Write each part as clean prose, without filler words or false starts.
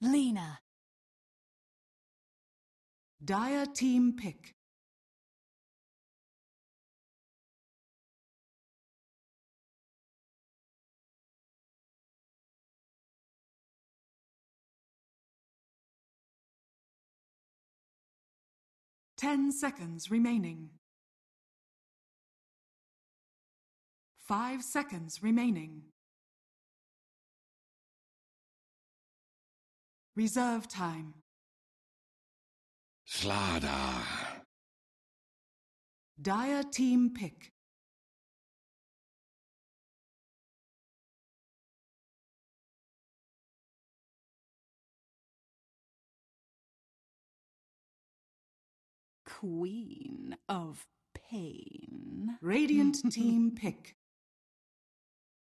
Lena. Dire team pick. Ten seconds remaining. 5 seconds remaining. Reserve time. Slada. Dire team pick. Queen of Pain. Radiant team pick.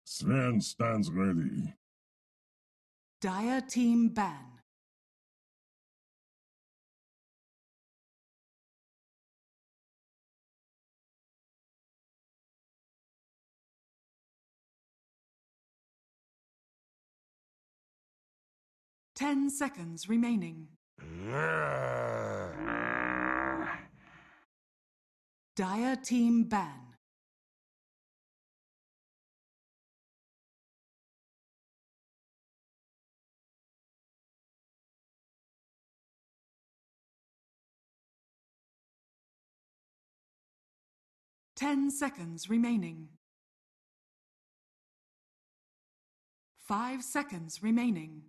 Sven stands ready. Dire team ban. Ten seconds remaining. Dire team ban. Ten seconds remaining. 5 seconds remaining.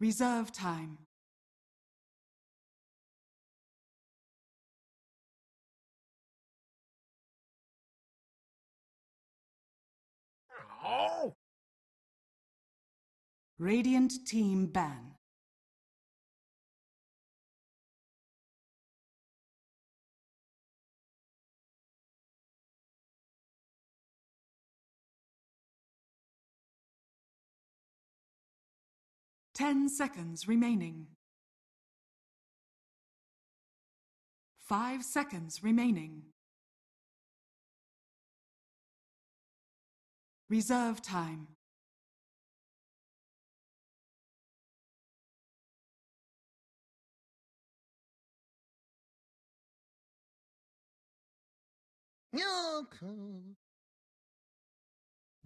Reserve time. Oh! Radiant team ban. Ten seconds remaining. 5 seconds remaining. Reserve time.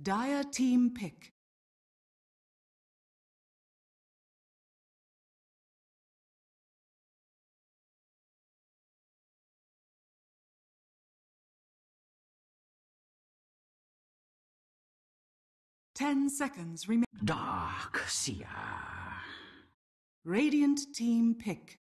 Dire team pick. Ten seconds remaining. Dark Seer. Radiant team pick.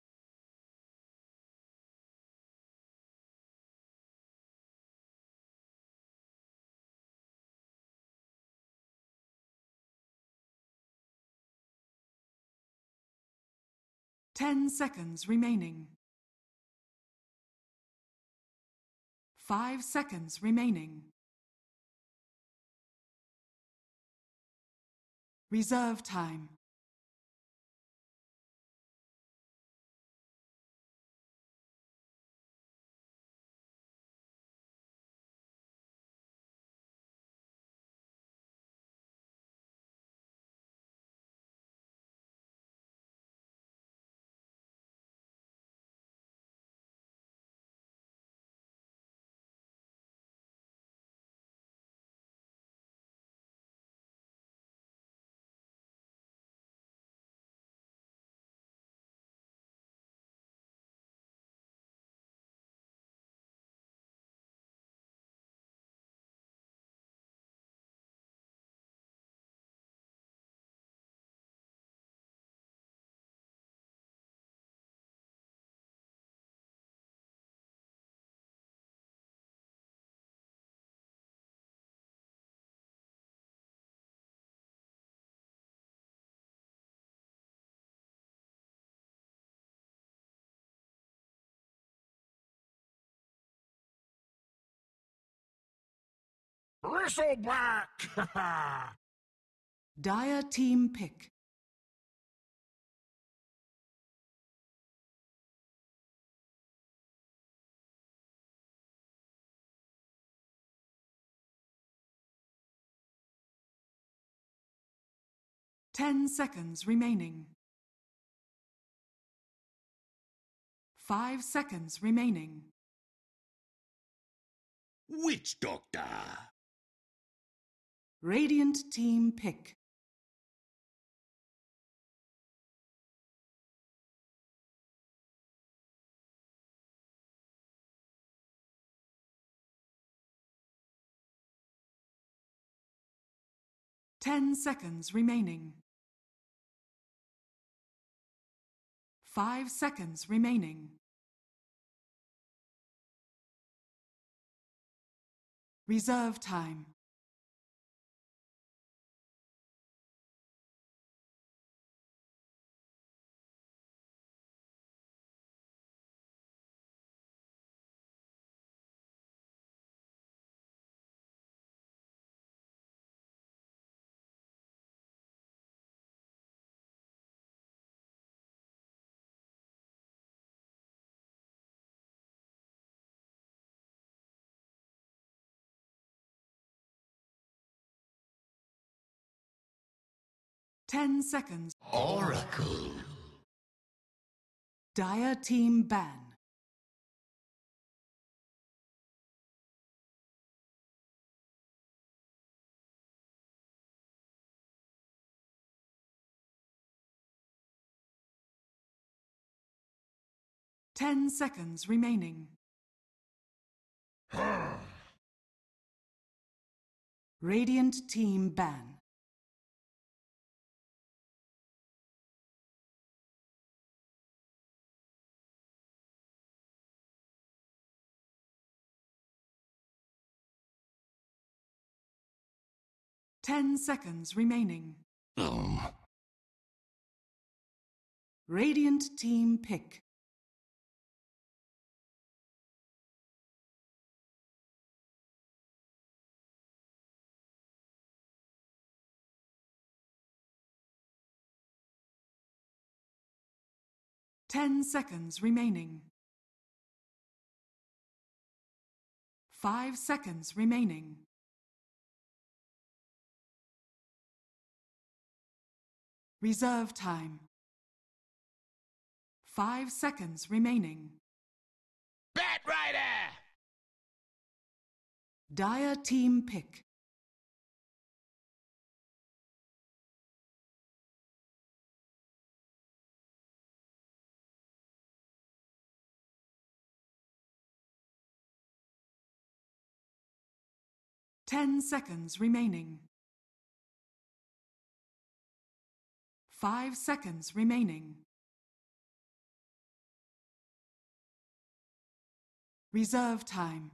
Ten seconds remaining. 5 seconds remaining. Reserve time. Bristleback! Dire team pick. 10 seconds remaining. 5 seconds remaining. Witch Doctor. Radiant team pick. Ten seconds remaining. 5 seconds remaining. Reserve time. Ten seconds. Oracle. Dire team ban. Ten seconds remaining. Radiant team ban. Ten seconds remaining. Radiant team pick. Ten seconds remaining. 5 seconds remaining. Reserve time. 5 seconds remaining. Bat Rider. Dire team pick. Ten seconds remaining. 5 seconds remaining. Reserve time.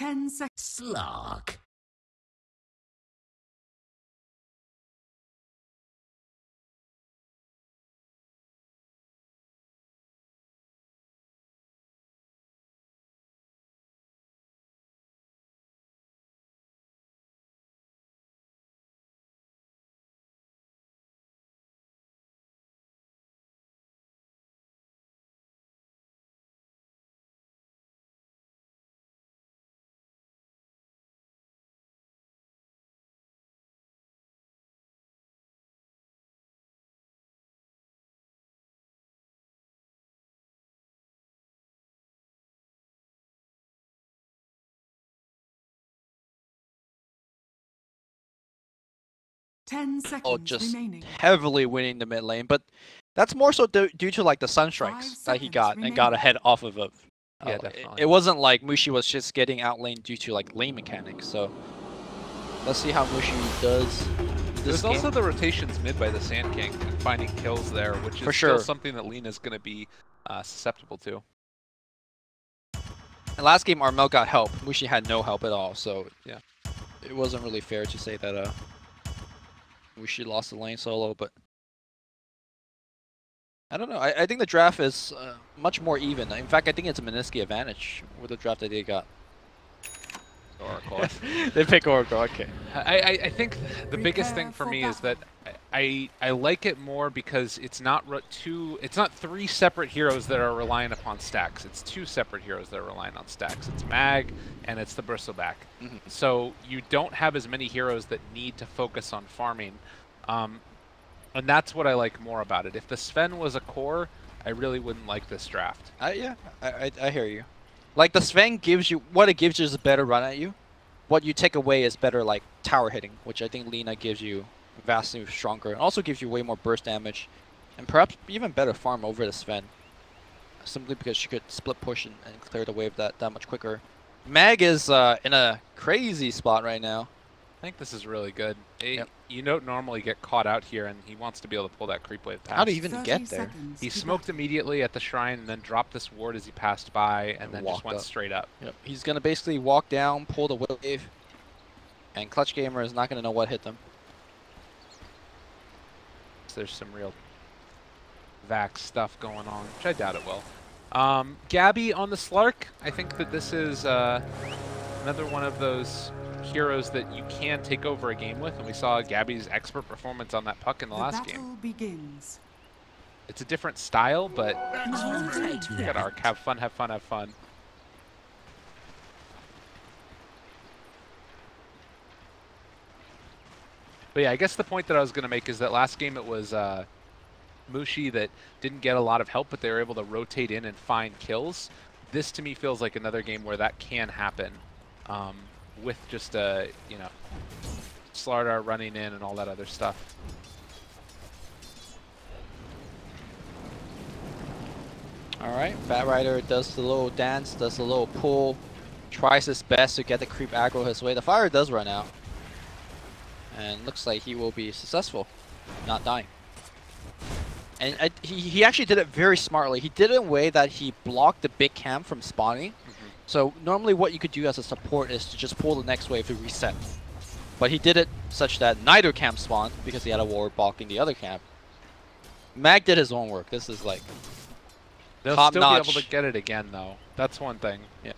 Ten seconds. Slog. 10 seconds just remaining. heavily winning the mid lane, but that's more so due to like the sun strikes 5 that he seconds got and got remaining. ahead off of it. Yeah, It definitely. wasn't like Mushi was just getting outlaned due to like lane mechanics. So let's see how Mushi does this There's game. also the rotations mid by the Sand King and finding kills there, which is For still sure. something that Lena's going to be susceptible to. And last game Armel got help. Mushi had no help at all. So Yeah. it wasn't really fair to say that Mushi lost the lane solo, but I don't know. I think the draft is much more even. In fact, I think it's a Mineski advantage with the draft that they got. Oracle. They pick Oracle, okay. I think the biggest thing for me is that I like it more because it's not it's not 3 separate heroes that are relying upon stacks. It's 2 separate heroes that are relying on stacks. It's Mag and it's the Bristleback. So you don't have as many heroes that need to focus on farming. And that's what I like more about it. If the Sven was a core, I really wouldn't like this draft. Yeah, I hear you. Like the Sven gives you, what it gives you is a better run at you. What you take away is better like tower hitting, which I think Lina gives you vastly stronger. And also gives you way more burst damage. And perhaps even better farm over the Sven. Simply because she could split push and clear the wave that much quicker. Mag is in a crazy spot right now. I think this is really good. Yep. You don't normally get caught out here, and he wants to be able to pull that creep wave past. How do you even 30 get there? seconds He to smoked battle. immediately at the shrine and then dropped this ward as he passed by and then just walked went up. straight up. Yep. He's going to basically walk down, pull the wave, and Clutch Gamer is not going to know what hit them. So there's some real Vax stuff going on, which I doubt it will. Gabby on the Slark. I think that this is another one of those heroes that you can take over a game with, and we saw Gabby's expert performance on that puck in the last game. Battle begins. It's a different style, but look at Arc. Have fun, have fun, have fun. But yeah, I guess the point that I was going to make is that last game it was Mushi that didn't get a lot of help, but they were able to rotate in and find kills. This to me feels like another game where that can happen with just you know, Slardar running in and all that other stuff. All right, Bat Rider does the little dance, does the little pull, tries his best to get the creep aggro his way. The fire does run out, and looks like he will be successful, not dying. And he actually did it very smartly. He did it in a way that he blocked the big camp from spawning. So normally what you could do as a support is to just pull the next wave to reset. But he did it such that neither camp spawned because he had a ward blocking the other camp. Mag did his own work. This is like They'll top still notch. be able to get it again, though. That's one thing. Yeah.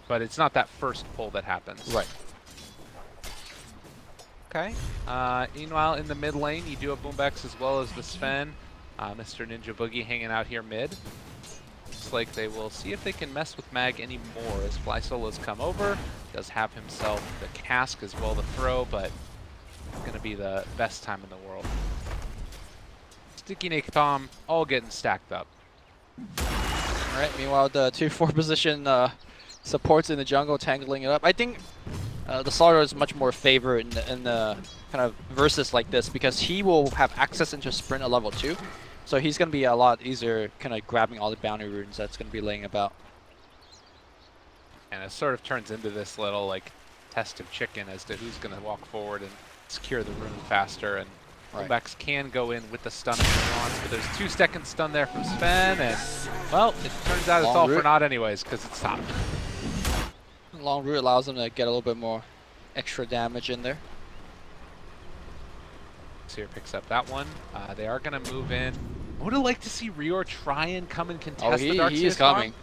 But it's not that first pull that happens. Right. Okay. Meanwhile, in the mid lane, you do have Boombex as well as the Sven. Mr. Ninja Boogie hanging out here mid. Looks like they will see if they can mess with Mag anymore as Fly Solo's come over. Does have himself the cask as well to throw, but it's going to be the best time in the world. Sticky Napalm all getting stacked up. All right. Meanwhile, the 2-4 position supports in the jungle, tangling it up. I think the Slaughter is much more favored in the kind of versus like this because he will have access into sprint at level 2. So he's going to be a lot easier kind of grabbing all the bounty runes that's going to be laying about. And it sort of turns into this little like test of chicken as to who's going to walk forward and secure the rune faster. And Boombex can go in with the stun if he wants, but there's 2-second stun there from Sven, and well, it turns out it's all for naught anyways because it's top. Long route allows him to get a little bit more extra damage in there. Seer picks up that one. They are going to move in. I would have liked to see Rior try and come and contest the Dark he is coming.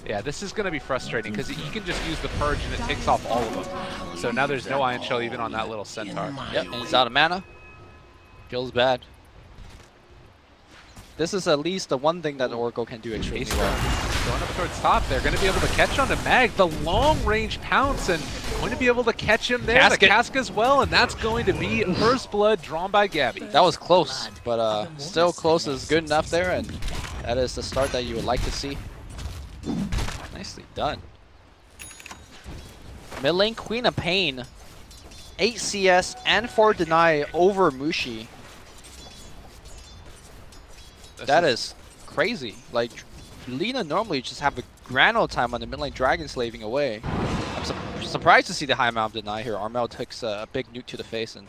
Yeah, this is going to be frustrating because he can just use the Purge and it takes off all of them. So now there's no Iron Shell even on that little Centaur. Yep, and he's out of mana. Feels bad. This is at least the one thing that the Oracle can do extremely well. Going up towards top, they're going to be able to catch onto Mag. The long-range pounce and going to be able to catch him there. Casket. The cask as well, and that's going to be first blood drawn by Gabby. That was close, but still close is good enough there, and that is the start that you would like to see. Nicely done. Mid lane Queen of Pain 8 CS and 4 deny over Mushi. That is crazy. Like, Lina normally just have a grand old time on the mid lane Dragon slaving away. I'm surprised to see the high amount of deny here. Armel takes a big nuke to the face and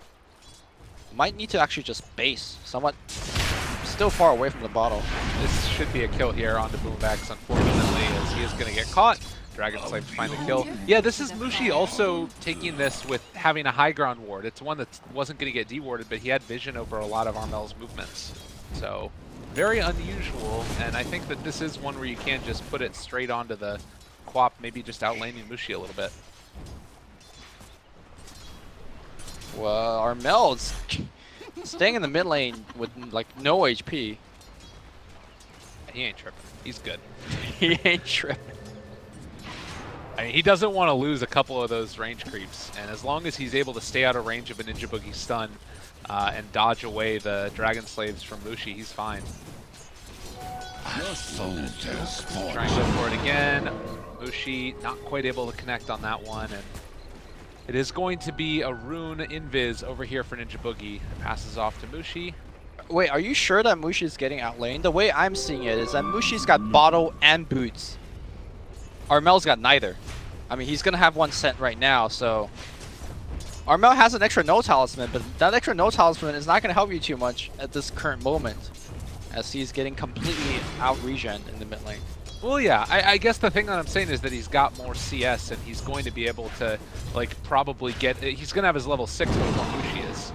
might need to actually just base. Somewhat still far away from the bottle. This should be a kill here on the Boombax, unfortunately, as he is going to get caught. Dragon Slave to find the kill. Yeah, this is Mushi also taking this with having a high ground ward. It's one that wasn't going to get dewarded, but he had vision over a lot of Armel's movements. So, very unusual, and I think that this is one where you can't just put it straight onto the Quap, maybe just outlaning Mushi a little bit. Well, Armel's staying in the mid lane with like no HP. He ain't tripping. He's good. He ain't tripping. I mean, he doesn't want to lose a couple of those range creeps, and as long as he's able to stay out of range of a Ninja Boogie stun and dodge away the Dragon Slaves from Mushi, he's fine. Trying to go for it again. Mushi not quite able to connect on that one, and it is going to be a rune invis over here for Ninja Boogie. Passes off to Mushi. Wait, are you sure that Mushi's getting outlaned? The way I'm seeing it is that Mushi's got bottle and boots. Armel's got neither. I mean, he's going to have one sent right now, so... Armel has an extra no talisman, but that extra no talisman is not going to help you too much at this current moment, as he's getting completely out-regen in the mid lane. Well, yeah, I guess the thing that I'm saying is that he's got more CS, and he's going to be able to, like, probably get... He's going to have his level 6 before Mushi is,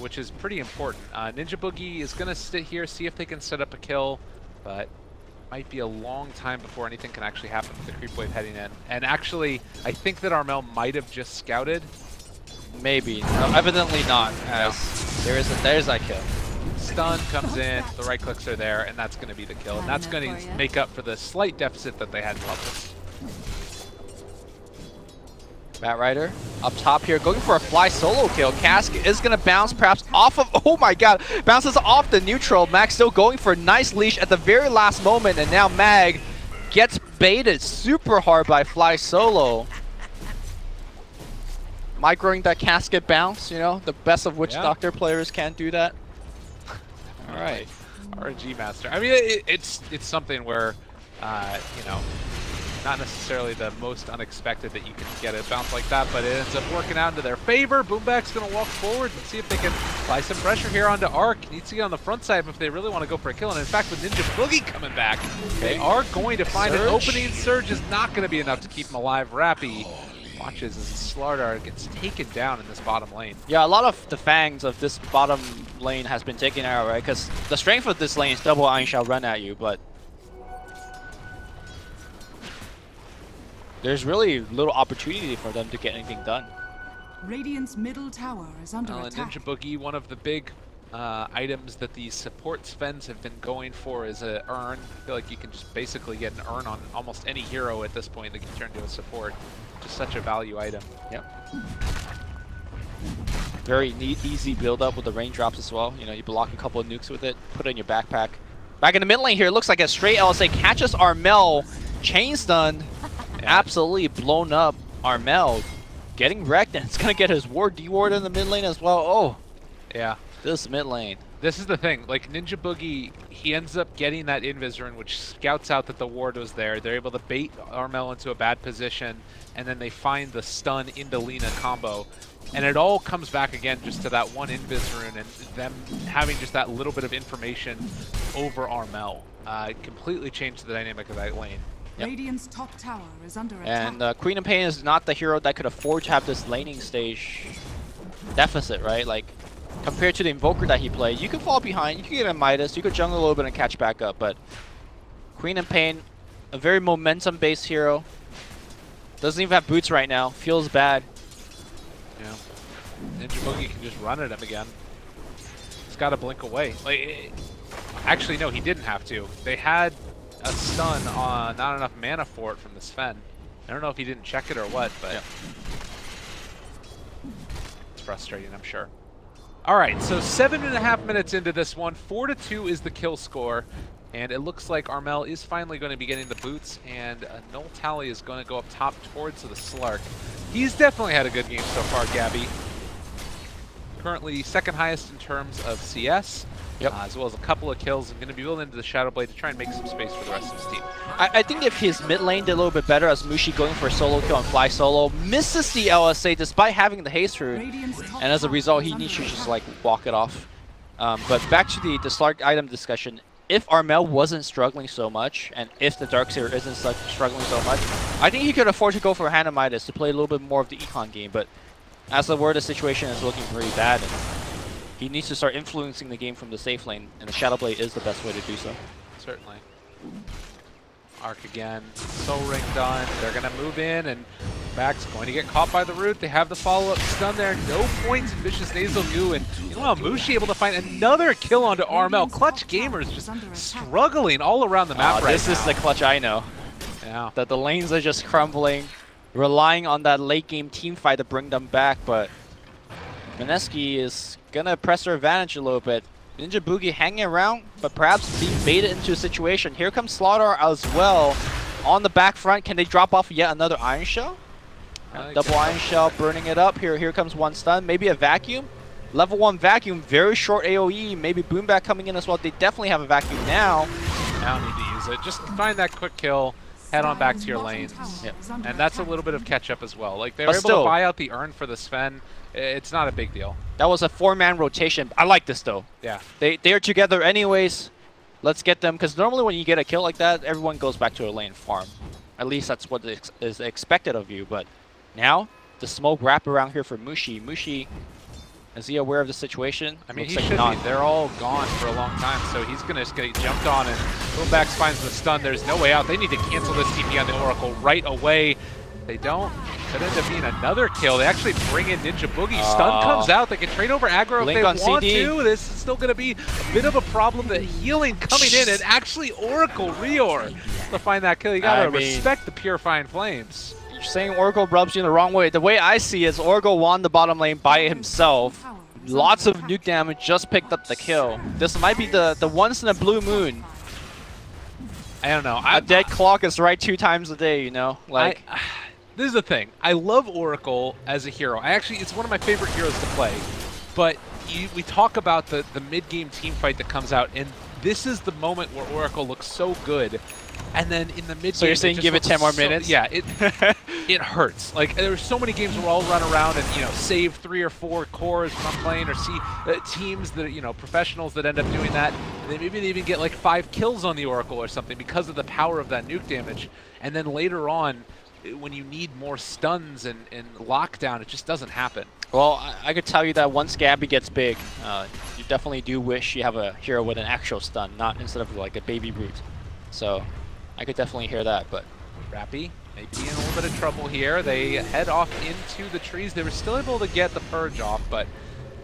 which is pretty important. Ninja Boogie is going to sit here, see if they can set up a kill, but... might be a long time before anything can actually happen with the creep wave heading in. And actually, I think that Armel might have just scouted. Maybe. No, evidently not, as there's that kill. Stun comes in, the right clicks are there, and that's going to be the kill. And that's going to make up for the slight deficit that they had in levels. Bat Rider up top here, going for a fly solo kill. Cask is going to bounce perhaps off of... Oh my god! Bounces off the neutral. Max still going for a nice leash at the very last moment, and now Mag gets baited super hard by Fly Solo. Microing that casket bounce, you know, the best of Witch Doctor players can't do that. Alright. RNG Master. I mean, it's something where, you know, not necessarily the most unexpected that you can get a bounce like that, but it ends up working out into their favor. Boomback's going to walk forward and see if they can apply some pressure here onto Arc. Needs to get on the front side if they really want to go for a kill. And in fact, with Ninja Boogie coming back, they are going to find an opening. Surge is not going to be enough to keep him alive. Rappy watches as Slardar gets taken down in this bottom lane. Yeah, a lot of the fangs of this bottom lane has been taken out, right? Because the strength of this lane is double Iron Shell run at you, but there's really little opportunity for them to get anything done. Radiant's middle tower is under attack. Ninja Boogie, one of the big items that the support Svens have been going for is an urn. I feel like you can just basically get an urn on almost any hero at this point that can turn to a support. Just such a value item. Yep. Very neat, easy build up with the raindrops as well. You know, you block a couple of nukes with it, put it in your backpack. Back in the mid lane here, it looks like a straight LSA catches Armel, chain stun. Absolutely blown up Armel, getting wrecked, and it's gonna get his ward deward in the mid lane as well. Oh, yeah, this mid lane. This is the thing, like Ninja Boogie, he ends up getting that invis rune, which scouts out that the ward was there. They're able to bait Armel into a bad position, and then they find the stun into Lina combo. And it all comes back again just to that one invis rune and them having just that little bit of information over Armel. It completely changed the dynamic of that lane. Yep. Radiant's top tower is under attack. And Queen of Pain is not the hero that could afford to have this laning stage deficit, right? Like, compared to the Invoker that he played, you can fall behind, you can get a Midas, you could jungle a little bit and catch back up, but Queen of Pain, a very momentum-based hero. Doesn't even have boots right now, feels bad. Yeah. Ninja Boogie can just run at him again. He's got to blink away. Like, actually, no, he didn't have to. They had a stun on not enough mana for it from the Sven. I don't know if he didn't check it or what, but yeah. It's frustrating, I'm sure. All right, so 7.5 minutes into this one, 4-2 is the kill score, and it looks like Armel is finally going to be getting the boots, and a null tally is going to go up top towards the Slark. He's definitely had a good game so far, Gabby. currently second highest in terms of CS, as well as a couple of kills, and going to be willing into the Shadow Blade to try and make some space for the rest of his team. I think if his mid lane did a little bit better, as Mushi going for a solo kill on Fly Solo, misses the LSA despite having the haste root, and as a result, he needs to just like walk it off. But back to the start item discussion. If Armel wasn't struggling so much, and if the Darkseer isn't struggling so much, I think he could afford to go for Hannah Midas to play a little bit more of the econ game. But as the word, the situation is looking really bad, and he needs to start influencing the game from the safe lane, and the Shadow Blade is the best way to do so. Certainly. Arc again, so ring done. They're going to move in, and Back's going to get caught by the root. They have the follow-up stun there. No points in Vicious Nasal Goo, and meanwhile, Mushi able to find another kill onto Armel. Clutch Gamers just struggling all around the map right now. This is the Clutch I know. Yeah. That the lanes are just crumbling, relying on that late game team fight to bring them back, but Mineski is going to press her advantage a little bit. Ninja Boogie hanging around, but perhaps being baited into a situation. Here comes Slaughter as well on the back front. Can they drop off yet another Iron Shell? Double Iron Shell burning it up. Here comes one stun. Maybe a vacuum. Level 1 vacuum. Very short AoE. Maybe Boomback coming in as well. They definitely have a vacuum now. Now need to use it. Just find that quick kill. Head on back to your lanes. Yep. And that's a little bit of catch up as well. Like, they were able to buy out the urn for the Sven. It's not a big deal. That was a 4-man rotation. I like this though. Yeah. They're together anyways. Let's get them, because normally when you get a kill like that, everyone goes back to a lane farm. At least that's what is expected of you. But now the smoke wrap around here for Mushi. Mushi, is he aware of the situation? I mean, Looks he like should not. be. They're all gone for a long time, so he's going to just get jumped on, and Boombax finds the stun. There's no way out. They need to cancel this TP on the Oracle right away. They don't. Could end up being another kill. They actually bring in Ninja Boogie. Stun comes out. They can trade over aggro if they want to. This is still going to be a bit of a problem. The healing coming in, and actually Oracle Rior to find that kill. You got to respect the Purifying Flames. You're saying Oracle rubs you in the wrong way. The way I see it is Oracle won the bottom lane by himself. Lots of nuke damage, just picked up the kill. This might be the once in a blue moon. I don't know. A dead clock is right 2 times a day, you know? Like. This is the thing. I love Oracle as a hero. It's one of my favorite heroes to play. But we talk about the mid-game team fight that comes out, and this is the moment where Oracle looks so good. And then in the mid-game, so you're saying give it 10 more minutes? Yeah, it hurts. Like, there's so many games where I'll run around and, save 3 or 4 cores when I'm playing, or see teams that, professionals that end up doing that. And then maybe they even get like 5 kills on the Oracle or something because of the power of that nuke damage. And then later on, when you need more stuns and lockdown, it just doesn't happen. Well, I could tell you that once Gabby gets big, you definitely do wish you have a hero with an actual stun, not instead of like a baby root. So I could definitely hear that, but Rappy may be in a little bit of trouble here. They head off into the trees. They were still able to get the purge off, but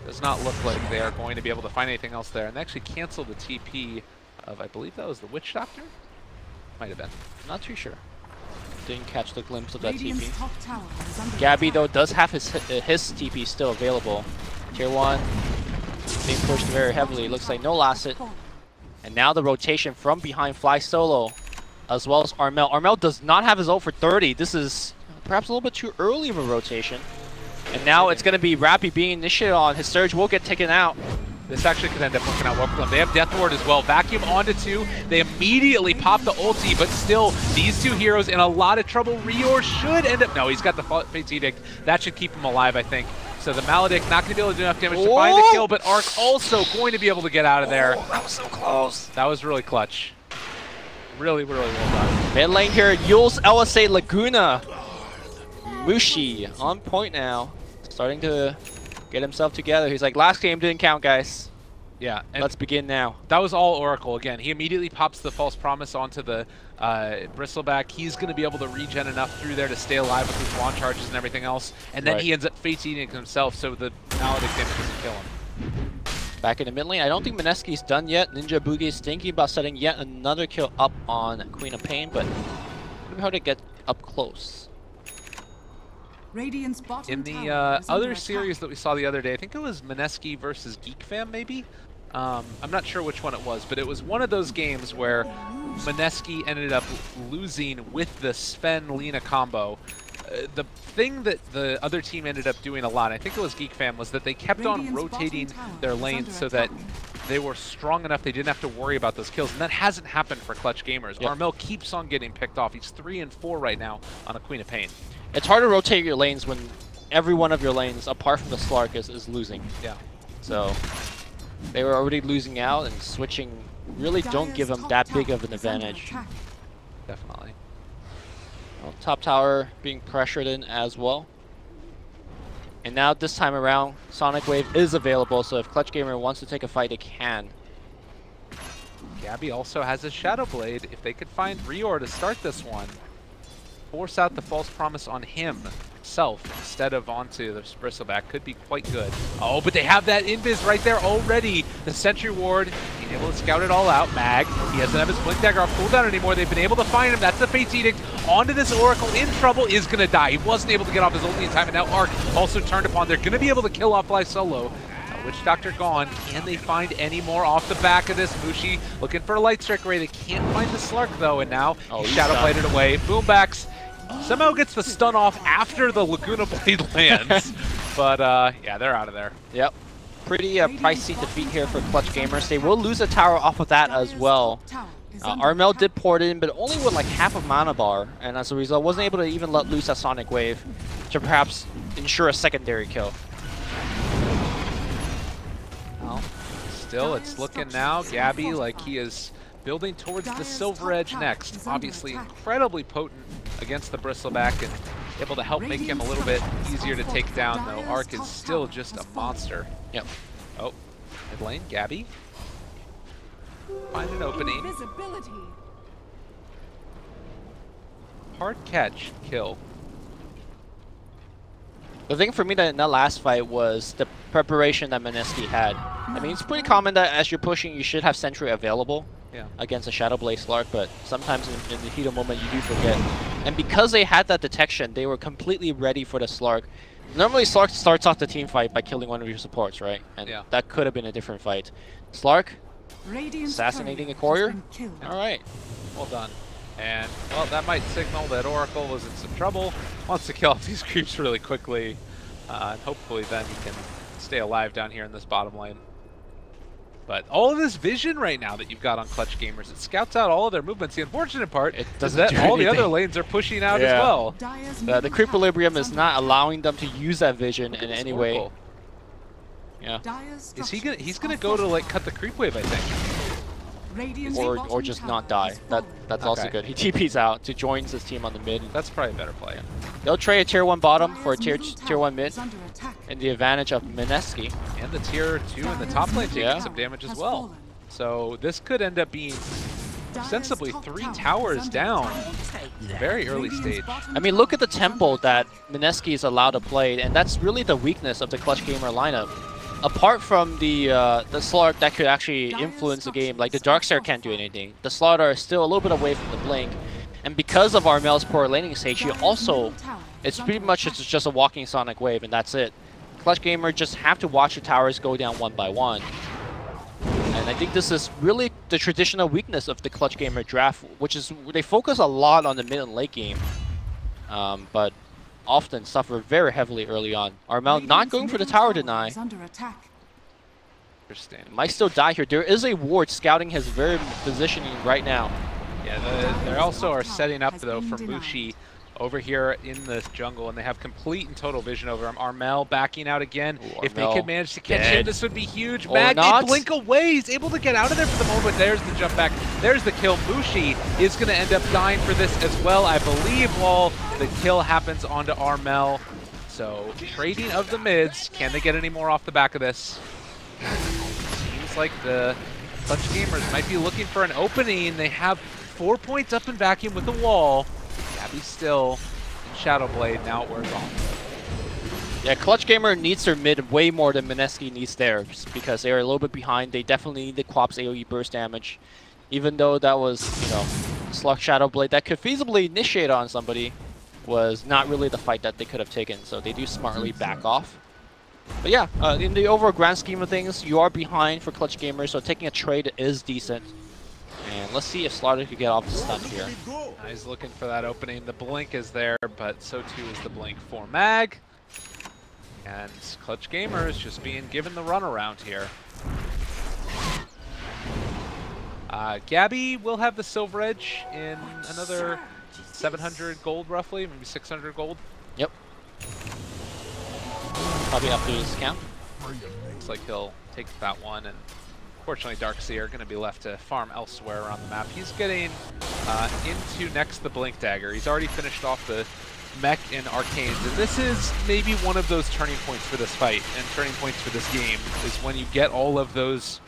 does not look like they are going to be able to find anything else there. And they actually canceled the TP of, I believe that was the Witch Doctor? Might have been. Not too sure. Didn't catch the glimpse of that Radiant's TP. top tower is under Gabby, attack. though, does have his TP still available. Tier 1 being pushed very heavily. Looks like no last hit. And now the rotation from behind Fly Solo, as well as Armel. Armel does not have his ult for 30. This is perhaps a little bit too early of a rotation. And now it's going to be Rappy being initiated on. His Surge will get taken out. This actually could end up working out well for them. They have Death Ward as well. Vacuum onto 2. They immediately pop the ulti, but still, these 2 heroes in a lot of trouble. Rior should end up... No, he's got the Fate's Edict. That should keep him alive, I think. So the Maledict not going to be able to do enough damage to find the kill, but Arc also going to be able to get out of there. That was so close. That was really clutch. Really, really well done. Mid lane here, Yule's LSA Laguna. Mushi on point now. Starting to get himself together. He's like, last game didn't count, guys. Yeah. And let's begin now. That was all Oracle again. He immediately pops the False Promise onto the Bristleback. He's going to be able to regen enough through there to stay alive with his wand charges and everything else. And then he ends up Fate's Eating himself, so the Maledict damage doesn't kill him. Back in the mid lane, I don't think Mineski's done yet. Ninja Boogie is thinking about setting yet another kill up on Queen of Pain, but maybe how to get up close. Radiant's bottom in the tower is under other attack. series that we saw the other day, I think it was Mineski versus Geek Fam, maybe? I'm not sure which one it was, but it was one of those games where Mineski ended up losing with the Sven-Lina combo. the thing that the other team ended up doing a lot, I think it was Geek Fam, was that they kept on rotating their lanes so that they were strong enough they didn't have to worry about those kills, and that hasn't happened for Clutch Gamers. Yep. Armel keeps on getting picked off. He's 3 and 4 right now on a Queen of Pain. It's hard to rotate your lanes when every one of your lanes, apart from the Slark, is losing. Yeah. So they were already losing out, and switching really don't give them that big of an advantage. Definitely. Well, top tower being pressured in as well. And now this time around, Sonic Wave is available, so if Clutch Gamer wants to take a fight, they can. Gabby also has a Shadow Blade. If they could find Rior to start this one, force out the false promise on himself instead of onto the Bristleback could be quite good. Oh, but they have that invis right there already. The Sentry Ward, being able to scout it all out. Mag, he doesn't have his Blink Dagger off cooldown anymore. They've been able to find him. That's the Fate's Edict. Onto this Oracle, in trouble, is going to die. He wasn't able to get off his ulti in time, and now Arc also turned upon. They're going to be able to kill off Fly Solo. Witch Doctor gone. Can they find any more off the back of this? Mushi looking for a Light Strike Ray. They can't find the Slark though, and now he Shadow Bladed away. Boombacks somehow gets the stun off after the Laguna Blade lands. But yeah, they're out of there. Yep. Pretty pricey defeat here for Clutch Gamers. They will lose a tower off of that as well. Armel did pour it in, but only with like half of mana bar, and as a result wasn't able to even let loose a Sonic Wave to perhaps ensure a secondary kill. Still, it's looking now, Gabby, like he is building towards the Silver Edge next. Obviously incredibly potent against the Bristleback and able to help make him a little bit easier to take down, though. Arc is still just a monster. Yep. Oh, mid lane, Gabby. Find an opening. Hard catch, kill. The thing for me in that last fight was the preparation that Mineski had. I mean, it's pretty common that as you're pushing, you should have Sentry available against a Shadow Blade Slark, but sometimes in the heat of moment, you do forget. And because they had that detection, they were completely ready for the Slark. Normally, Slark starts off the team fight by killing one of your supports, right? And that could have been a different fight. Slark, assassinating a courier? All right. Well done. And, well, that might signal that Oracle was in some trouble. Wants to kill off these creeps really quickly. And hopefully then he can stay alive down here in this bottom lane. But all of this vision right now that you've got on Clutch Gamers, it scouts out all of their movements. The unfortunate part is that all the other lanes are pushing out as well. The Creequilibrium is not allowing them to use that vision in any way. Yeah. Is he gonna? He's gonna go to like cut the creep wave, I think. Or just not die. That's also good. He TPs out to joins his team on the mid. That's probably a better play. They'll trade a tier 1 bottom for a tier 1 mid, and the advantage of Mineski. And the tier 2 in the top lane taking some damage as well. So this could end up being ostensibly 3 towers down. Very early stage. I mean, look at the tempo that Mineski is allowed to play, and that's really the weakness of the Clutch Gamer lineup. Apart from the Slark that could actually influence the game, like the Darkseer can't do anything. The Slaughter is still a little bit away from the Blink. And because of Armel's poor laning stage, he also, it's pretty much just a walking Sonic Wave, and that's it. Clutch Gamer just have to watch the towers go down one by one. And I think this is really the traditional weakness of the Clutch Gamer draft, which is they focus a lot on the mid and late game, but often suffer very heavily early on. Armel not going for the tower deny. Interesting. Might still die here. There is a ward scouting his very positioning right now. Yeah, they also are setting up though for Mushi over here in the jungle, and they have complete and total vision over him. Armel backing out again. Ooh, if they could manage to catch him, this would be huge. Or Mag, not. they blink away. He's able to get out of there for the moment. There's the jump back. There's the kill. Mushi is going to end up dying for this as well, I believe, while the kill happens onto Armel. So, trading of the mids. Can they get any more off the back of this? Seems like the Clutch Gamers might be looking for an opening. They have 4 points up in vacuum with the wall. Gabby's still in Shadow Blade. Now it wears off. Yeah, Clutch Gamer needs their mid way more than Mineski needs theirs because they're a little bit behind. They definitely need the Quap's AoE burst damage. Even though that was, you know, Slug Shadow Blade that could feasibly initiate on somebody, was not really the fight that they could have taken. So they do smartly back off. But yeah, in the overall grand scheme of things, you are behind for Clutch Gamers, so taking a trade is decent. And let's see if Slaughter could get off the stun here. He's looking for that opening. The blink is there, but so too is the blink for Mag. And Clutch Gamer is just being given the runaround here. Gabby will have the Silver Edge in another 700 gold roughly, maybe 600 gold. Yep. Probably after this count. Looks like he'll take that one, and unfortunately Darkseer going to be left to farm elsewhere around the map. He's getting into next the Blink Dagger. He's already finished off the mech in Arcanes, and this is maybe one of those turning points for this fight and turning points for this game, is when you get all of those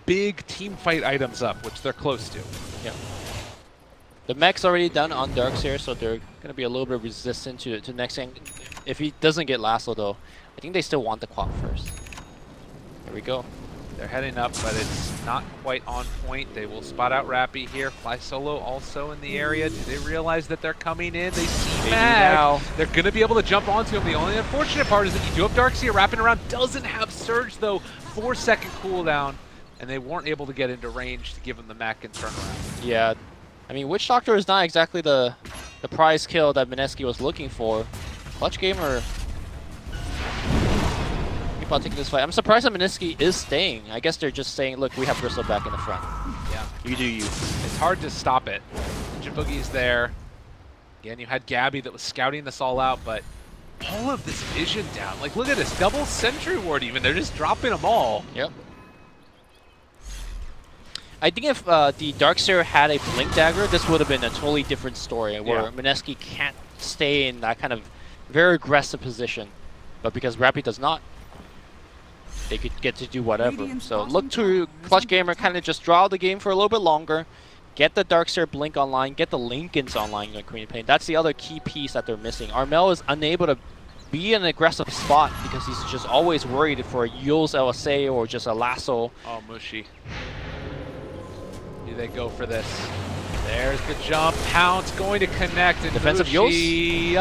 big team fight items up, which they're close to. Yep. The mech's already done on Darkseer, so they're going to be a little bit resistant to next thing. If he doesn't get Lasso though, I think they still want the Quap first. There we go. They're heading up, but it's not quite on point. They will spot out Rappy here. Fly Solo also in the area. Do they realize that they're coming in? They see Mag. They're going to be able to jump onto him. The only unfortunate part is that you do have Darkseer wrapping around. Doesn't have Surge though. 4-second cooldown, and they weren't able to get into range to give him the mech and turn around. Yeah, I mean, Witch Doctor is not exactly the prize kill that Mineski was looking for. Clutch Gamer keep on taking this fight. I'm surprised that Mineski is staying. I guess they're just saying, look, we have Bristle back in the front. Yeah. You do you. It's hard to stop it. Ninja Boogie's there. Again, you had Gabby that was scouting this all out, but all of this vision down. Like, look at this. Double Sentry Ward even. They're just dropping them all. Yep. I think if the Darkseer had a Blink Dagger, this would have been a totally different story, where Mineski can't stay in that kind of very aggressive position. But because Rappy does not, they could get to do whatever. So look to Clutch Gamer kind of just draw the game for a little bit longer, get the Darkseer Blink online, get the Lincolns online in Queen Pain. That's the other key piece that they're missing. Armel is unable to be in an aggressive spot because he's just always worried for a Yule's LSA or just a Lasso. Oh, Mushy. Do they go for this? There's the jump. Pounce going to connect. And Defensive Yoshi,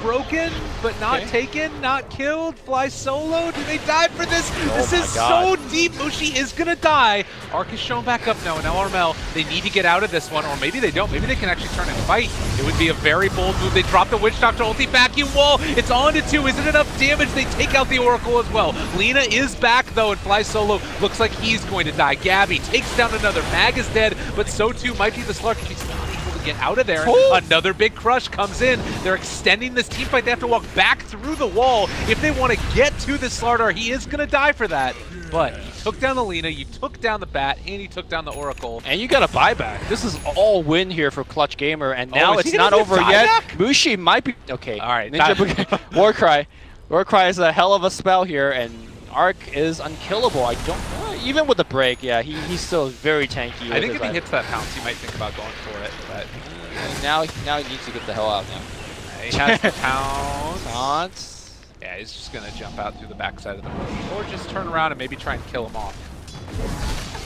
broken, but not taken, not killed. Fly Solo. Do they die for this? This is so deep. Mushy is going to die. Arc is shown back up now. And now Armel, they need to get out of this one. Or maybe they don't. Maybe they can actually turn and fight. It would be a very bold move. They drop the Witch Doctor ulti vacuum wall. It's on to 2. Is it enough damage? They take out the Oracle as well. Lina is back, though, and Fly Solo looks like he's going to die. Gabby takes down another. Mag is dead, but so too might be the Slurk if he's not able to get out of there. Another big crush comes in. They're extending this team fight. They have to walk back through the wall if they want to get to the Slardar. He is going to die for that. But he took down the Lina, you took down the Bat, and he took down the Oracle. And you got a buyback. This is all win here for Clutch Gamer, and now it's not over yet. Mushi might be... Okay. All right. Ninja Warcry. Warcry is a hell of a spell here, and Arc is unkillable. I don't... even with the break, yeah, he's still very tanky. I think if he hits that pounce, he might think about going for it. But now he needs to get the hell out now. He has the pounce. Taunts. Yeah, he's just going to jump out through the backside of the room. Or just turn around and maybe try and kill him off.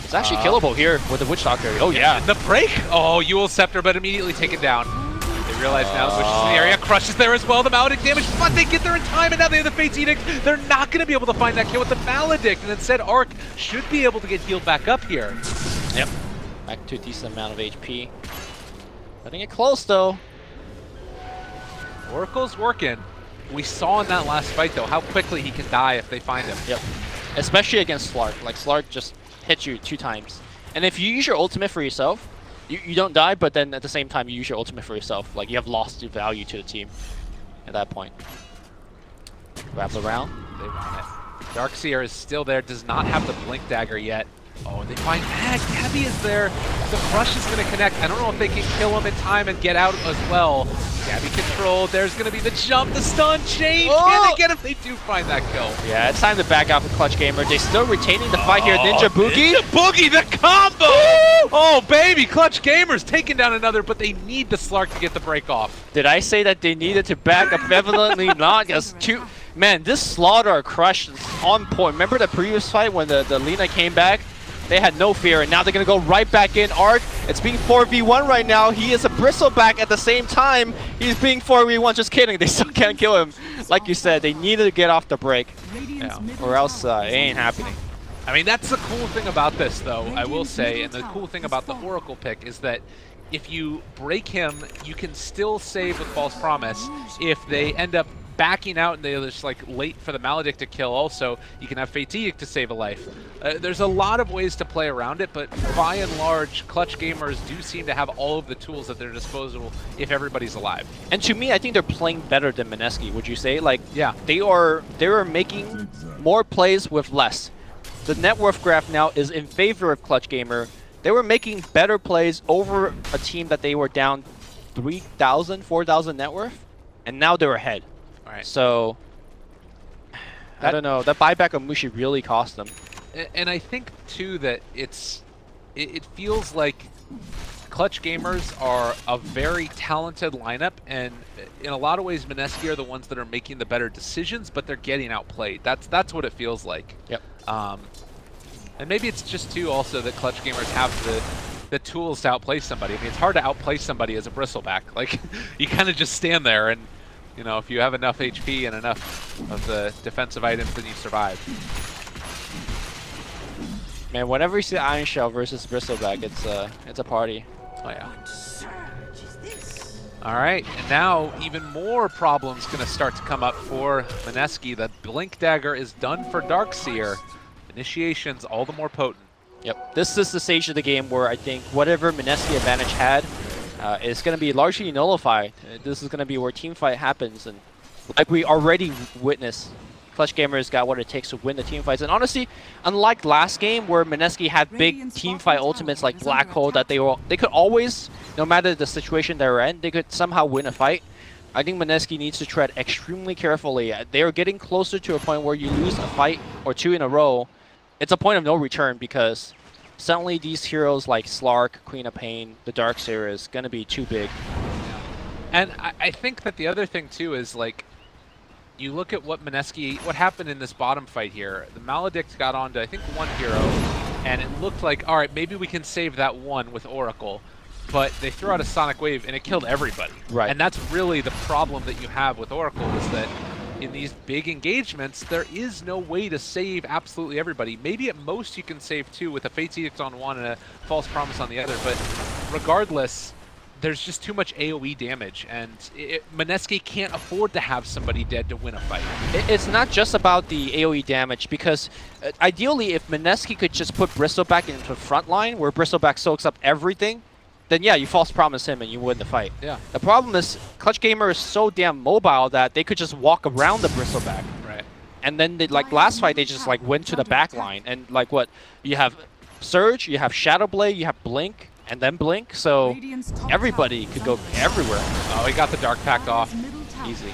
It's actually killable here with the Witch Doctor. Oh, yeah. The break! Oh, Yule Scepter, but immediately taken down. They realize now the Witch is in the area. Crush is there as well. The Maledict damage, but they get there in time, and now they have the Fate's Edict. They're not going to be able to find that kill with the Maledict, and instead Arc should be able to get healed back up here. Yep. Back to a decent amount of HP. Letting it close, though. Oracle's working. We saw in that last fight, though, how quickly he can die if they find him. Yep. Especially against Slark. Like, Slark just hits you 2 times. And if you use your ultimate for yourself, you don't die, but then at the same time, you use your ultimate for yourself. Like, you have lost your value to the team at that point. Wraps around. They want it. Darkseer is still there, does not have the Blink Dagger yet. Oh, they find Mag. Gabby is there. The crush is going to connect. I don't know if they can kill him in time and get out as well. Gabby controlled. There's going to be the jump, the stun chain. Can they get him? They do find that kill. Yeah, it's time to back out for Clutch Gamer. They're still retaining the fight here. Ninja Boogie. Ninja Boogie, the combo! Oh, baby. Clutch Gamer's taking down another, but they need the Slark to get the break off. Did I say that they needed to back up? Evidently not. Just 2. Man, this Slaughter crush is on point. Remember the previous fight when the Lina came back? They had no fear, and now they're going to go right back in. Arc, it's being 4v1 right now. He is a bristleback at the same time. He's being 4v1. Just kidding. They still can't kill him. Like you said, they needed to get off the break. Yeah. Or else it ain't happening. I mean, that's the cool thing about this, though, I will say, and the cool thing about the Oracle pick is that if you break him, you can still save with False Promise. If they end up backing out and they're just like late for the Maledict to kill also, you can have Fate's Edict to save a life. There's a lot of ways to play around it, but by and large, Clutch gamers do seem to have all of the tools at their disposal if everybody's alive. And to me, I think they're playing better than Mineski, would you say? Like, yeah, they are making more plays with less. The net worth graph now is in favor of Clutch Gamer. They were making better plays over a team that they were down 3,000, 4,000 net worth, and now they're ahead. All right. So, I don't know. That buyback of Mushi really cost them. And I think, too, that it feels like Clutch gamers are a very talented lineup, and in a lot of ways, Mineski are the ones that are making the better decisions, but they're getting outplayed. That's what it feels like. Yep. And maybe it's just, too, also that Clutch gamers have the tools to outplay somebody. I mean, it's hard to outplay somebody as a bristleback. Like, you kind of just stand there, and, you know, if you have enough HP and enough of the defensive items, then you survive. Man, whenever you see Iron Shell versus bristleback, it's a party. Oh, yeah. All right, and now even more problems going to start to come up for Mineski. The Blink Dagger is done for Darkseer. Initiation's all the more potent. Yep, this is the stage of the game where I think whatever Mineski advantage had is going to be largely nullified. This is going to be where team fight happens, and like we already witnessed, Clutch Gamers got what it takes to win the team fights. And honestly, unlike last game where Mineski had big team fight ultimates like Black Hole that they could always, no matter the situation they're in, they could somehow win a fight. I think Mineski needs to tread extremely carefully. They are getting closer to a point where you lose a fight or two in a row. It's a point of no return because suddenly these heroes like Slark, Queen of Pain, the Darkseer is going to be too big. And I think that the other thing too is like, you look at what happened in this bottom fight here. The Maledict got onto, I think, one hero, and it looked like, all right, maybe we can save that one with Oracle. But they threw out a Sonic Wave, and it killed everybody. Right. And that's really the problem that you have with Oracle, is that in these big engagements, there is no way to save absolutely everybody. Maybe at most you can save two with a Fate's Edict on one and a False Promise on the other, but regardless, there's just too much AoE damage, and Mineski can't afford to have somebody dead to win a fight. It's not just about the AoE damage, because ideally if Mineski could just put Bristleback into front line, where Bristleback soaks up everything, then yeah, you False Promise him and you win the fight. Yeah. The problem is Clutch Gamer is so damn mobile that they could just walk around the Bristleback. Right. And then, like last fight, they just like went to the back line. And like what? You have Surge, you have Shadow Blade, you have Blink, and then Blink, so everybody could go everywhere. Oh, he got the Dark Pact off. Easy.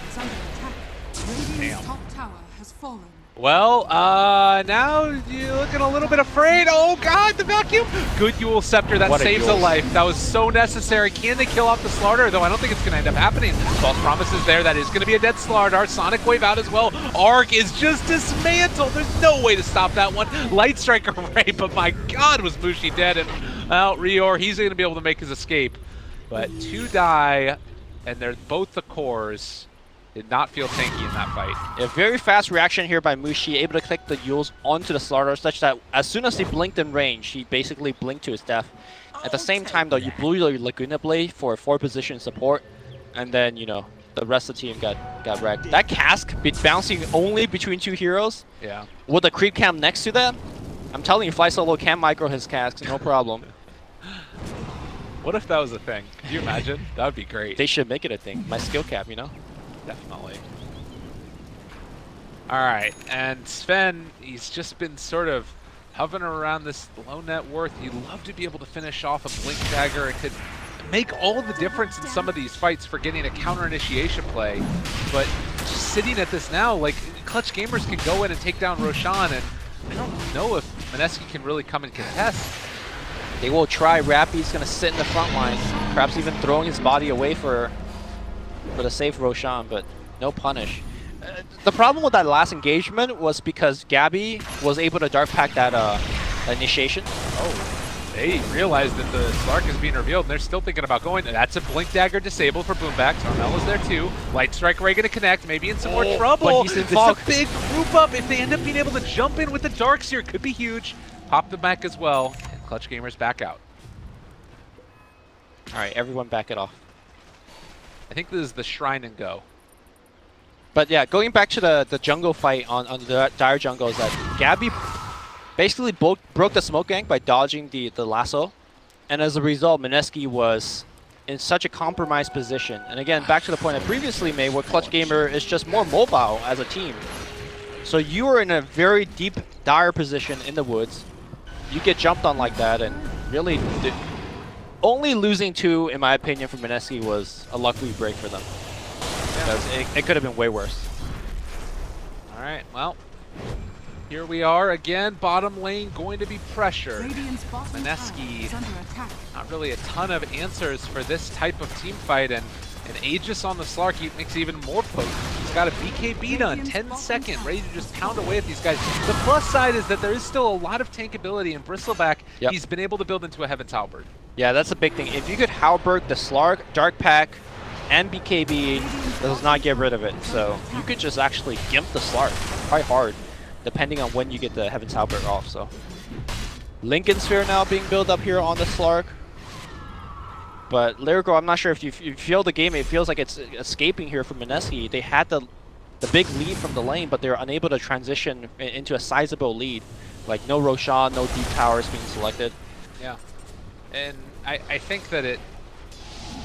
Damn. Top tower has fallen. Well, now you're looking a little bit afraid. Oh god, the vacuum! Good Yule Scepter, that saves a life. That was so necessary. Can they kill off the Slardar? Though I don't think it's going to end up happening. False Promise is there. That is going to be a dead Slardar. Sonic Wave out as well. Arc is just dismantled. There's no way to stop that one. Light Striker right, but my god, was Mushi dead. And, well, Rior, he's going to be able to make his escape. But 2 die, and they're both the cores. Did not feel tanky in that fight. A very fast reaction here by Mushi, able to click the Yules onto the Slardar, such that as soon as he blinked in range, he basically blinked to his death. At the same time, though, you blew your Laguna Blade for 4-position support, and then, you know, the rest of the team got wrecked. That cask bouncing only between 2 heroes, yeah, with a creep cam next to them, I'm telling you, Fly Solo can micro his casks, no problem. What if that was a thing? Could you imagine? That would be great. They should make it a thing. My skill cap, you know? Definitely. Alright, and Sven, he's just been sort of hovering around this low net worth. He'd love to be able to finish off a Blink Dagger. It could make all the difference in some of these fights for getting a counter initiation play. But just sitting at this now, like, Clutch Gamers can go in and take down Roshan, and I don't know if Mineski can really come and contest. They will try. Rappy's going to sit in the front line, perhaps even throwing his body away for the safe Roshan, but no punish. The problem with that last engagement was because Gabby was able to Dark Pack that initiation. Oh. They realize that the Slark is being revealed, and they're still thinking about going. That's a Blink Dagger disabled for Boombax. Armel is there too. Light Strike Ray gonna connect, maybe in some more trouble. But he's in fog. It's a big group up. If they end up being able to jump in with the Darks here, could be huge. Pop the back as well, and Clutch Gamers back out. All right, everyone back it off. I think this is the Shrine and Go. But yeah, going back to the jungle fight on the Dire Jungle is that Gabby basically broke the smoke gank by dodging the lasso. And as a result, Mineski was in such a compromised position. And again, back to the point I previously made, where Clutch Gamer is just more mobile as a team. So you are in a very deep, dire position in the woods. You get jumped on like that, and really, only losing 2, in my opinion, for Mineski was a lucky break for them. Because it could have been way worse. All right, well, here we are again. Bottom lane going to be pressure. Mineski, not really a ton of answers for this type of team fight, and Aegis on the Slark makes it even more potent. He's got a BKB done, 10 second, ready to just pound away at these guys. The plus side is that there is still a lot of tankability, and Bristleback, he's been able to build into a Heaven's Halberd. Yeah, that's a big thing. If you could Halberd the Slark, Dark Pack, and BKB, does not get rid of it. So you could just actually gimp the Slark quite hard, depending on when you get the Heaven's Halberd off. So Lincoln Sphere now being built up here on the Slark. But Lyrical, I'm not sure if you feel the game, it feels like it's escaping here from Mineski. They had the big lead from the lane, but they're unable to transition into a sizable lead. Like no Roshan, no deep towers being selected. Yeah, and I think that it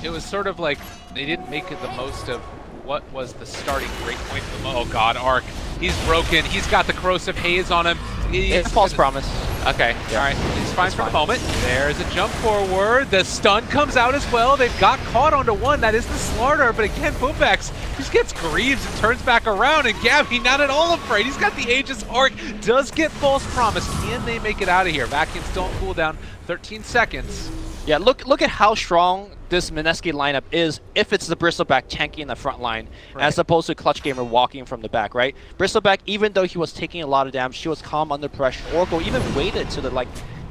was sort of like they didn't make it the most of what was the starting break point for them. Oh god, Arc. He's broken. He's got the corrosive haze on him. It's a false promise. Okay, all right. He's fine for the moment. There's a jump forward. The stun comes out as well. They've got caught onto one. That is the Slarter, but again, Boombax just gets Greaves and turns back around, and Gabby not at all afraid. He's got the Aegis Arc. Does get false promise. Can they make it out of here? Vacuum still on cooldown. 13 seconds. Yeah, look at how strong this Mineski lineup is if it's the Bristleback tanking in the front line, as opposed to Clutch Gamer walking from the back, right? Bristleback, even though he was taking a lot of damage, he was calm under pressure. Oracle even waited to the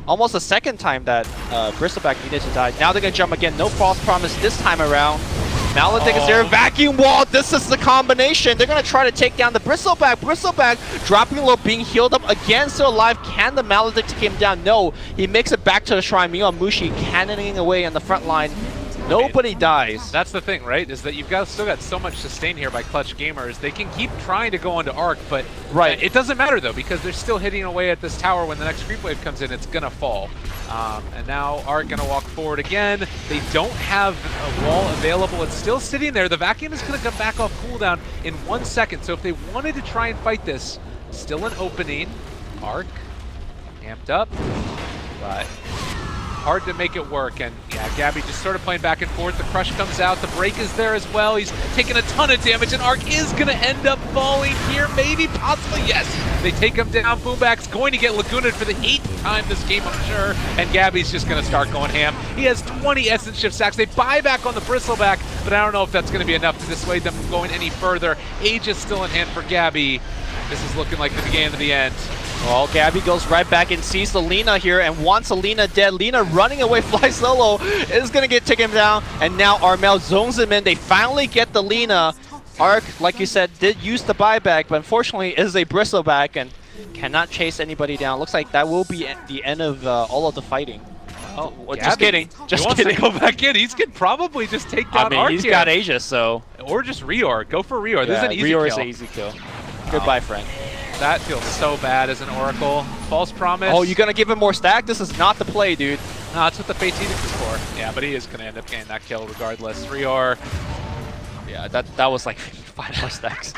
almost the second time that Bristleback needed to die. Now they're gonna jump again. No false promise this time around. Maledict's is there. Vacuum wall. This is the combination. They're going to try to take down the Bristleback. Bristleback dropping low, being healed up again, still alive. Can the Maledict take him down? No. He makes it back to the shrine. Meanwhile, Mushi cannoning away on the front line. Nobody dies. That's the thing, right? Is that you've still got so much sustain here by Clutch Gamers. They can keep trying to go onto Arc, but it doesn't matter though, because they're still hitting away at this tower. When the next creep wave comes in, it's gonna fall. And now Arc gonna walk forward again. They don't have a wall available. It's still sitting there. The Vacuum is gonna come back off cooldown in 1 second. So if they wanted to try and fight this, still an opening. Arc amped up, but hard to make it work. And yeah, Gabby just sort of playing back and forth. The crush comes out. The break is there as well. He's taking a ton of damage, and Arc is going to end up falling here. Maybe, possibly, yes. They take him down. Boomback's going to get Lagoona'd for the 8th time this game, I'm sure. And Gabby's just going to start going ham. He has 20 Essence Shift stacks. They buy back on the Bristleback, but I don't know if that's going to be enough to dissuade them from going any further. Age is still in hand for Gabby. This is looking like the beginning of the end. Well, Gabby goes right back and sees the Lina here and wants a Lina dead. Lina running away, fly solo, is going to get taken down. And now Armel zones him in. They finally get the Lina. Arc, like you said, did use the buyback, but unfortunately is a Bristleback and cannot chase anybody down. Looks like that will be the end of all of the fighting. Oh, just kidding. Just kidding. He wants to go back in. He's could probably just take down Arc he's here. got Aegis, so. Or just Reor. Go for Reor. Yeah, this is an easy Reor kill. is an easy kill. Goodbye, friend. That feels so bad as an Oracle. False promise. Oh, you're going to give him more stack? This is not the play, dude. No, that's what the Fate Edict is for. Yeah, but he is going to end up getting that kill regardless. Reor. Yeah, that was like 5 more stacks.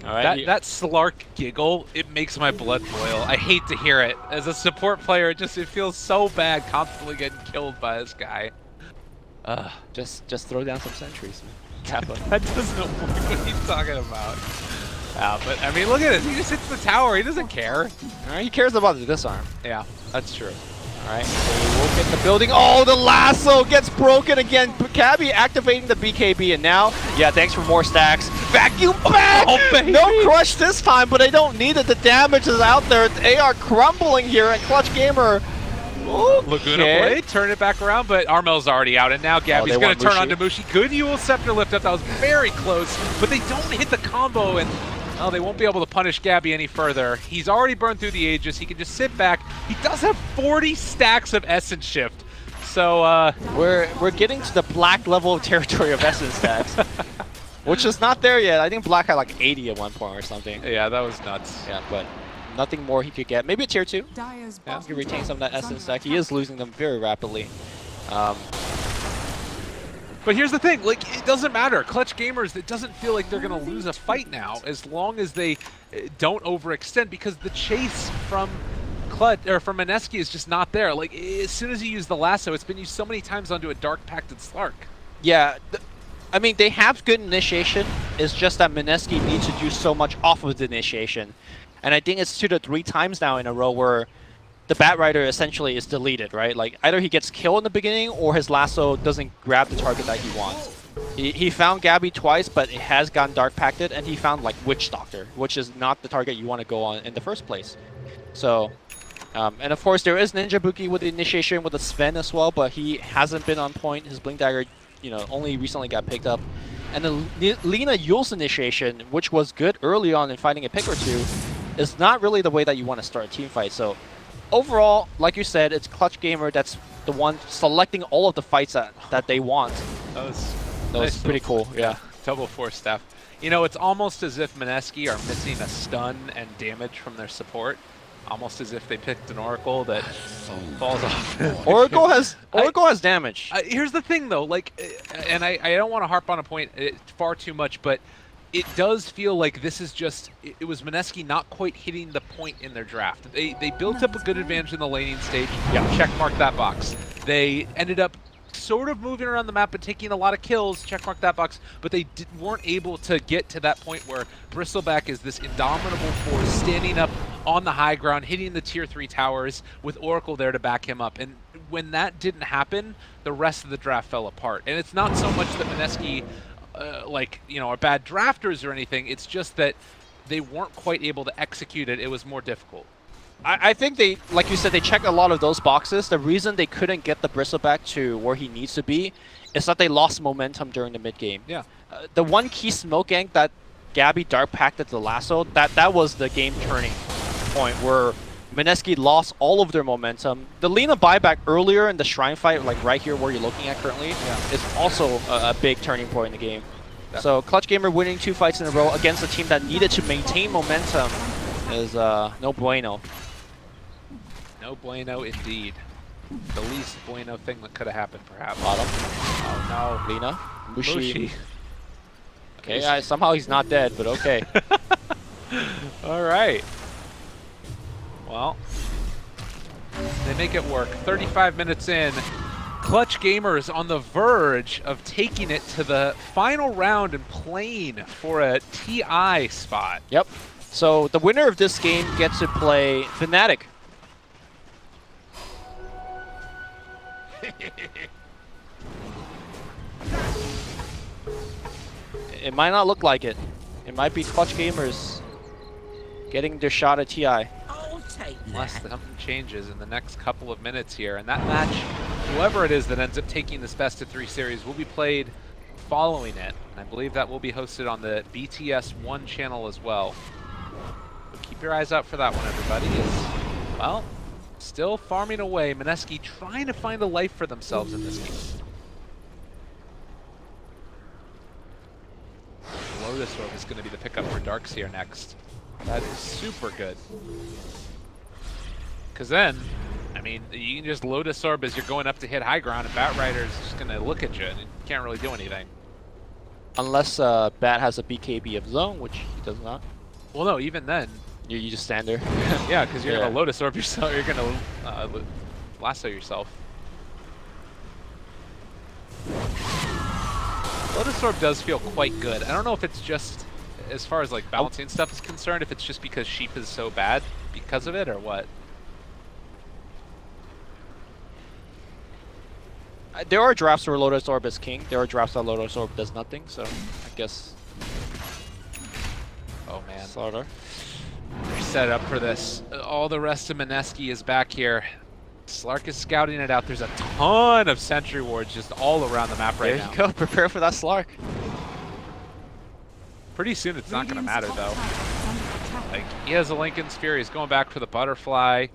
All right. That Slark giggle, it makes my blood boil. I hate to hear it. As a support player, it feels so bad constantly getting killed by this guy. Just throw down some sentries, man. Kappa. That doesn't work. What are you talking about? But I mean, look at this. He just hits the tower. He doesn't care. All right, he cares about the disarm. Yeah, that's true. All right, so we'll get the building. Oh, the lasso gets broken again. Cabby activating the BKB, and now, yeah, thanks for more stacks. Vacuum back! Oh, baby. No crush this time, but they don't need it. The damage is out there. They are crumbling here, and Clutch Gamer Laguna Blade, turn it back around, but Armel's already out, and now Gabby's going to turn on to Mushi. Good Yule Scepter lift up, that was very close, but they don't hit the combo, and they won't be able to punish Gabby any further. He's already burned through the Aegis, he can just sit back. He does have 40 stacks of Essence Shift, so we're getting to the black level of territory of Essence stacks. Which is not there yet. I think Black had like 80 at one point or something. Yeah, that was nuts. Yeah, but nothing more he could get. Maybe a tier 2. Yeah, he can retain some of that Essence stack. He is losing them very rapidly. But here's the thing, like, it doesn't matter. Clutch Gamers, it doesn't feel like they're going to lose a fight now as long as they don't overextend, because the chase from from Mineski is just not there. Like, as soon as you use the lasso, it's been used so many times onto a Dark Pacted Slark. Yeah. I mean, they have good initiation. It's just that Mineski needs to do so much off of the initiation. And I think it's 2 to 3 times now in a row where the Bat Rider essentially is deleted, right? Like, either he gets killed in the beginning or his lasso doesn't grab the target that he wants. He found Gabby twice, but it has gotten Dark Pacted, and he found, like, Witch Doctor, which is not the target you want to go on in the first place. So, and of course, there is Ninja Buki with the initiation with the Sven as well, but he hasn't been on point. His Blink Dagger, you know, only recently got picked up. And the Lina Yule's initiation, which was good early on in fighting a pick or two, is not really the way that you want to start a team fight. So overall, like you said, it's Clutch Gamer that's the one selecting all of the fights that they want. That was nice, pretty cool, yeah. Double force staff. You know, it's almost as if Mineski are missing a stun and damage from their support. Almost as if they picked an Oracle that falls off. Oracle has damage. Here's the thing, though, like, and I don't want to harp on a point far too much, but it does feel like this is just, it was Mineski not quite hitting the point in their draft. They built up a good advantage in the laning stage. Yeah, check mark that box. They ended up sort of moving around the map and taking a lot of kills, checkmark that box, but they weren't able to get to that point where Bristleback is this indomitable force standing up on the high ground, hitting the tier 3 towers with Oracle there to back him up. And when that didn't happen, the rest of the draft fell apart. And it's not so much that Mineski, like, you know, are bad drafters or anything, it's just that they weren't quite able to execute it. It was more difficult. I think they, like you said, they checked a lot of those boxes. The reason they couldn't get the Bristleback to where he needs to be is that they lost momentum during the mid game. Yeah. The one key smoke gank that Gabby Dark Pacted the lasso, that was the game turning point where Mineski lost all of their momentum. The Lina buyback earlier in the Shrine fight, like right here where you're looking at currently, is also a big turning point in the game. Definitely. So Clutch Gamer winning 2 fights in a row against a team that needed to maintain momentum is no bueno. No bueno indeed. The least bueno thing that could have happened, perhaps. Bottom. Oh no. Lina. Mushi. Okay, somehow he's not dead, but okay. Alright. Well, they make it work. 35 minutes in. Clutch Gamers on the verge of taking it to the final round and playing for a TI spot. Yep. So the winner of this game gets to play Fnatic. It might not look like it. It might be Clutch Gamers getting their shot at TI. Unless something changes in the next couple of minutes here. And that match, whoever it is that ends up taking this best of 3 series, will be played following it. And I believe that will be hosted on the BTS1 channel as well. So keep your eyes out for that one, everybody. It's, well, still farming away. Mineski trying to find a life for themselves in this game. Lotus Orb is going to be the pickup for Darks here next. That is super good. Because then, I mean, you can just Lotus Orb as you're going up to hit high ground, and Bat Rider's just going to look at you, and you can't really do anything. Unless Bat has a BKB of zone, which he does not. Well, no, even then. You just stand there. Yeah, because you're going to Lotus Orb yourself, you're going to lasso yourself. Lotus Orb does feel quite good. I don't know if it's just, as far as like balancing stuff is concerned, if it's just because Sheep is so bad because of it, or what? There are drafts where Lotus Orb is king. There are drafts that Lotus Orb does nothing, so I guess... Oh man. Slaughter. They're set up for this. All the rest of Mineski is back here. Slark is scouting it out. There's a ton of sentry wards just all around the map right now. There you go. Prepare for that Slark. Pretty soon it's not going to matter, Radiant's though. top tower is under attack. Like, he has a Lincoln Sphere. He's going back for the butterfly.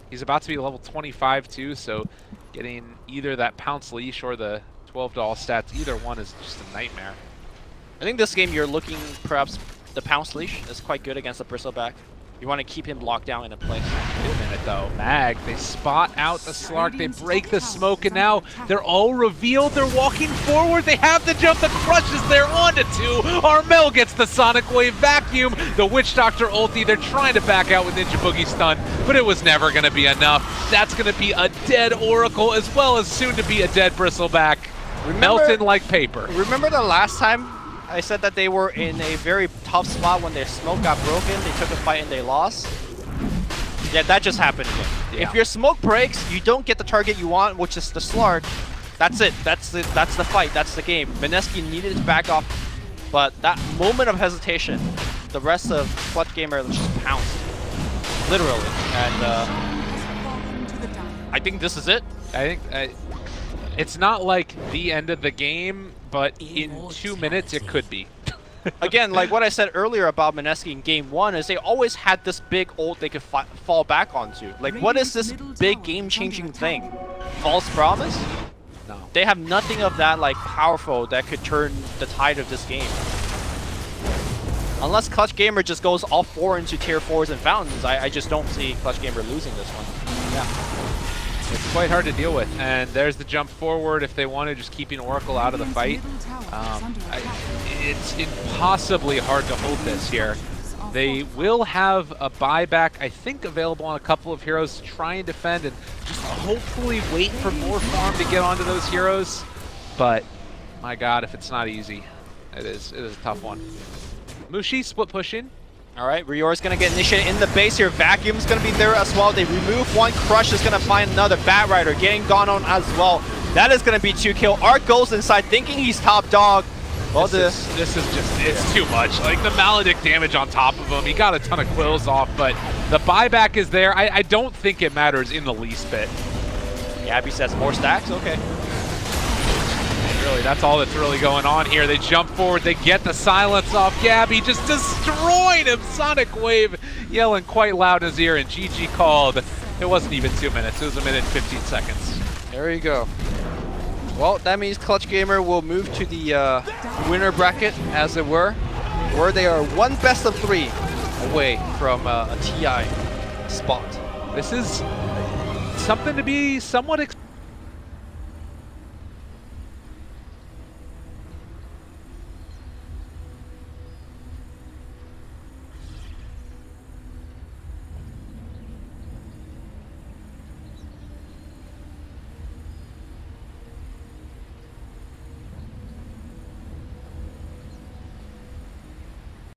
He's about to be level 25, too, so getting either that Pounce Leash or the 12 doll stats, either one is just a nightmare. I think this game you're looking, perhaps, the Pounce Leash is quite good against the Bristleback. You want to keep him locked down in a place. Wait a minute, though. Mag, they spot out the Slark, they break the smoke, and now they're all revealed. They're walking forward. They have the jump. The Crush is there onto 2. Armel gets the Sonic Wave vacuum. The Witch Doctor ulti. They're trying to back out with Ninja Boogie stun, but it was never going to be enough. That's going to be a dead Oracle, as well as soon to be a dead Bristleback. Melting like paper. Remember the last time I said that they were in a very tough spot when their smoke got broken, they took a fight and they lost? Yeah, that just happened again. Yeah. If your smoke breaks, you don't get the target you want, which is the Slark. That's it. That's the fight. That's the game. Mineski needed to back off, but that moment of hesitation, the rest of Clutch Gamer just pounced. Literally. And Fallen to the dire. I think this is it. I think it's not like the end of the game, but in 2 minutes it could be. Again, like what I said earlier about Mineski in game 1 is they always had this big ult they could fall back onto. Like, what is this big game-changing thing? False promise? No. They have nothing of that like powerful that could turn the tide of this game. Unless Clutch Gamer just goes all 4 into tier 4s and fountains, I just don't see Clutch Gamer losing this one. Yeah. It's quite hard to deal with. And there's the jump forward if they wanted, just keeping Oracle out of the fight. It's impossibly hard to hold this here. They will have a buyback, I think, available on a couple of heroes to try and defend and just hopefully wait for more farm to get onto those heroes. But my god, if it's not easy, it is a tough one. Mushi split pushing. All right, Rior's going to get initiated in the base here. Vacuum's going to be there as well. They remove one. Crush is going to find another. Bat Rider getting gone on as well. That is going to be 2 kill. Arc goes inside thinking he's top dog. Well, this is just, it's too much. Like, the Maledict damage on top of him. He got a ton of quills off, but the buyback is there. I don't think it matters in the least bit. Gabby says more stacks? Okay. Really, that's all that's really going on here. They jump forward, they get the silence off Gabby, just destroying him. Sonic Wave yelling quite loud in his ear, and GG called. It wasn't even 2 minutes, it was 1 minute and 15 seconds. There you go. Well, that means Clutch Gamer will move to the winner bracket, as it were, where they are 1 best of 3 away from a TI spot. This is something to be somewhat